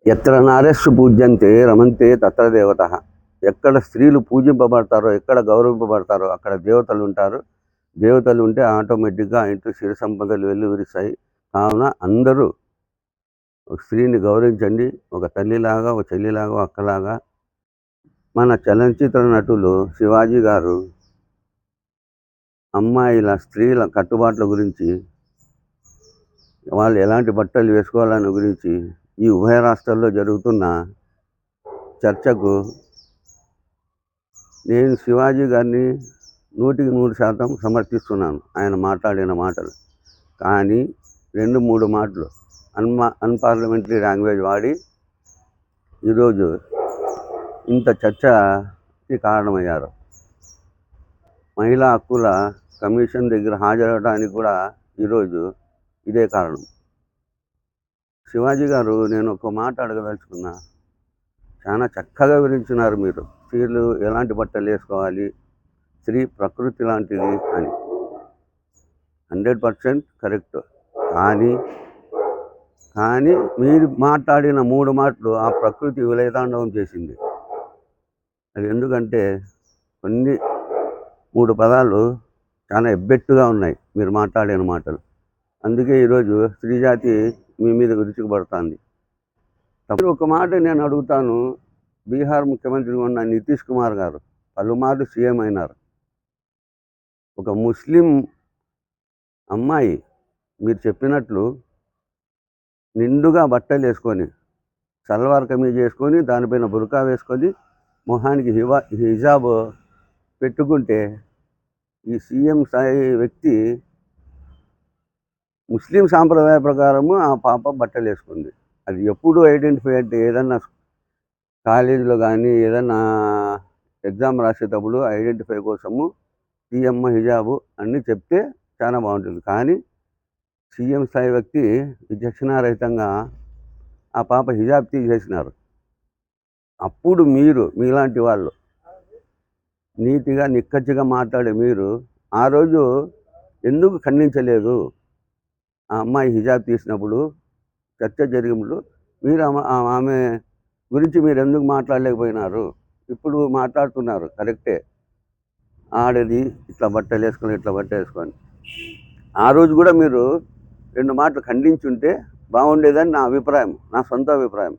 ఎత్ర నార్యస్సు పూజ్యంతే రమంతే తత్ర దేవతః. ఎక్కడ స్త్రీలు పూజింపబడతారో, ఎక్కడ గౌరవింపబడతారో అక్కడ దేవతలు ఉంటారు. దేవతలు ఉంటే ఆటోమేటిక్గా ఆ ఇంట్లో సిరి సంపదలు వెల్లువిరుస్తాయి. కావున అందరూ ఒక స్త్రీని గౌరవించండి. ఒక తల్లిలాగా, ఒక చెల్లిలాగా, ఒక అక్కలాగా. మన చలనచిత్ర నటులు శివాజీ గారు అమ్మాయిల స్త్రీల కట్టుబాట్ల గురించి, వాళ్ళు ఎలాంటి బట్టలు వేసుకోవాలని గురించి ఈ ఉభయ రాష్ట్రాల్లో జరుగుతున్న చర్చకు నేను శివాజీ గారిని 100% సమర్థిస్తున్నాను. ఆయన మాట్లాడిన మాటలు కానీ 2-3 మాటలు అన్పార్లమెంటరీ లాంగ్వేజ్ వాడి ఈరోజు ఇంత చర్చకి కారణమయ్యారు. మహిళా హక్కుల కమిషన్ దగ్గర హాజరవడానికి కూడా ఈరోజు ఇదే కారణం. శివాజీ గారు, నేను ఒక మాట అడగదలుచుకున్నా. చాలా చక్కగా వివరించినారు మీరు. స్త్రీలు ఎలాంటి బట్టలు వేసుకోవాలి, స్త్రీ ప్రకృతి లాంటిది అని. 100% కరెక్ట్. కానీ మీరు మాట్లాడిన 3 మాటలు ఆ ప్రకృతి విలయతాండవం చేసింది. అది ఎందుకంటే కొన్ని 3 పదాలు చాలా ఎబ్బెట్టుగా ఉన్నాయి మీరు మాట్లాడిన మాటలు. అందుకే ఈరోజు స్త్రీ జాతి మీ మీద విరుచుకుపడుతుంది. ఒక మాట నేను అడుగుతాను. బీహార్ ముఖ్యమంత్రి ఉన్న నితీష్ కుమార్ గారు పలుమార్లు సీఎం అయినారు. ఒక ముస్లిం అమ్మాయి మీరు చెప్పినట్లు నిండుగా బట్టలు వేసుకొని, సల్వార్ కమీజ్ వేసుకొని, దానిపైన బుర్కా వేసుకొని, మొహానికి హిజాబ్ పెట్టుకుంటే ఈ సీఎం స్థాయి వ్యక్తి ముస్లిం సాంప్రదాయ ప్రకారము ఆ పాప బట్టలు వేసుకుంది. అది ఎప్పుడు ఐడెంటిఫై అంటే ఏదన్నా కాలేజీలో కానీ ఏదన్నా ఎగ్జామ్ రాసేటప్పుడు ఐడెంటిఫై కోసము సీఎం హిజాబు అన్నీ చెప్తే చాలా బాగుంటుంది. కానీ సీఎం స్థాయి వ్యక్తి విచక్షణారహితంగా ఆ పాప హిజాబ్ తీసేసినారు. అప్పుడు మీలాంటి వాళ్ళు నీతిగా నిక్కచ్చిగా మాట్లాడే మీరు ఆ రోజు ఎందుకు ఖండించలేదు? ఆ అమ్మాయి హిజాబ్ తీసినప్పుడు చర్చ జరిగినప్పుడు మీరు ఆమె గురించి మీరు ఎందుకు మాట్లాడలేకపోయినారు? ఇప్పుడు మాట్లాడుతున్నారు, కరెక్టే. ఆడది ఇట్లా బట్టలు వేసుకొని ఆ రోజు కూడా మీరు 2 మాటలు ఖండించుంటే బాగుండేదని నా అభిప్రాయం, నా సొంత అభిప్రాయం.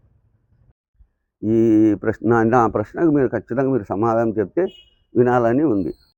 ఈ ప్రశ్నకు మీరు ఖచ్చితంగా సమాధానం చెప్తే వినాలని ఉంది.